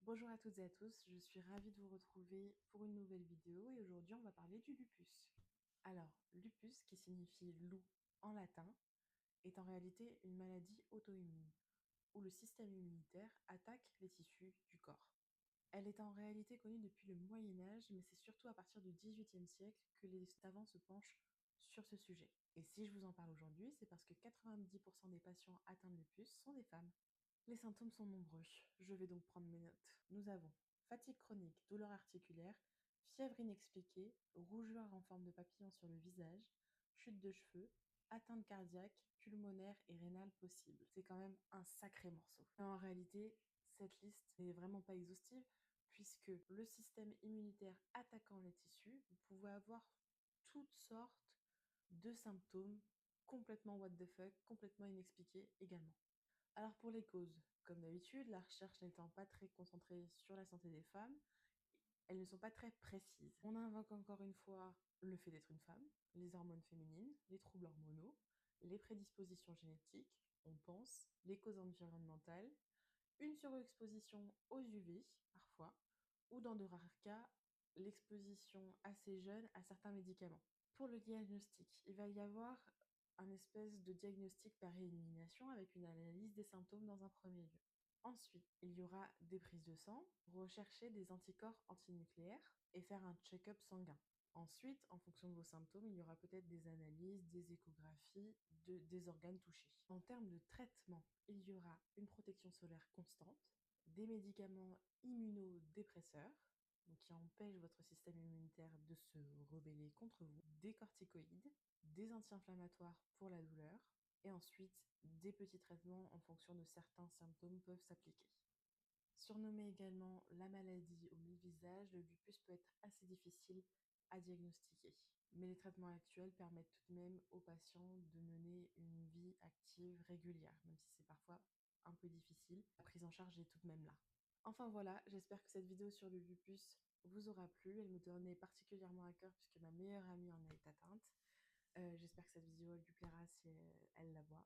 Bonjour à toutes et à tous, je suis ravie de vous retrouver pour une nouvelle vidéo et aujourd'hui on va parler du lupus. Alors, lupus, qui signifie loup en latin, est en réalité une maladie auto-immune où le système immunitaire attaque les tissus du corps. Elle est en réalité connue depuis le Moyen Âge, mais c'est surtout à partir du XVIIIe siècle que les savants se penchent sur ce sujet. Et si je vous en parle aujourd'hui, c'est parce que 90% des patients atteints de lupus sont des femmes. Les symptômes sont nombreux, je vais donc prendre mes notes. Nous avons fatigue chronique, douleur articulaire, fièvre inexpliquée, rougeur en forme de papillon sur le visage, chute de cheveux, atteinte cardiaque, pulmonaire et rénale possible. C'est quand même un sacré morceau. En réalité, cette liste n'est vraiment pas exhaustive puisque le système immunitaire attaquant les tissus, vous pouvez avoir toutes sortes de symptômes complètement what the fuck, complètement inexpliqués également. Alors pour les causes, comme d'habitude, la recherche n'étant pas très concentrée sur la santé des femmes, elles ne sont pas très précises. On invoque encore une fois le fait d'être une femme, les hormones féminines, les troubles hormonaux, les prédispositions génétiques, on pense, les causes environnementales, une surexposition aux UV parfois, ou dans de rares cas, l'exposition assez jeune à certains médicaments. Pour le diagnostic, il va y avoir un espèce de diagnostic par élimination avec une analyse des symptômes dans un premier lieu. Ensuite, il y aura des prises de sang, rechercher des anticorps antinucléaires et faire un check-up sanguin. Ensuite, en fonction de vos symptômes, il y aura peut-être des analyses, des échographies des organes touchés. En termes de traitement, il y aura une protection solaire constante, des médicaments immunodépresseurs, donc qui empêchent votre système immunitaire de se rebeller contre vous, des corticoïdes, des anti-inflammatoires pour la douleur, et ensuite des petits traitements en fonction de certains symptômes peuvent s'appliquer. Surnommé également la maladie aux mille visages, le lupus peut être assez difficile à diagnostiquer. Mais les traitements actuels permettent tout de même aux patients de mener une vie active régulière, même si c'est parfois un peu difficile. La prise en charge est tout de même là. Enfin voilà, j'espère que cette vidéo sur le lupus vous aura plu. Elle me tenait particulièrement à cœur puisque ma meilleure amie en a été atteinte. J'espère que cette vidéo lui plaira si elle la voit.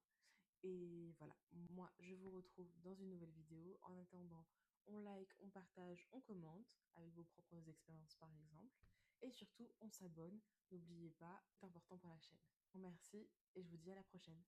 Et voilà, moi je vous retrouve dans une nouvelle vidéo. En attendant, on like, on partage, on commente avec vos propres expériences par exemple. Et surtout, on s'abonne. N'oubliez pas, c'est important pour la chaîne. Merci et je vous dis à la prochaine.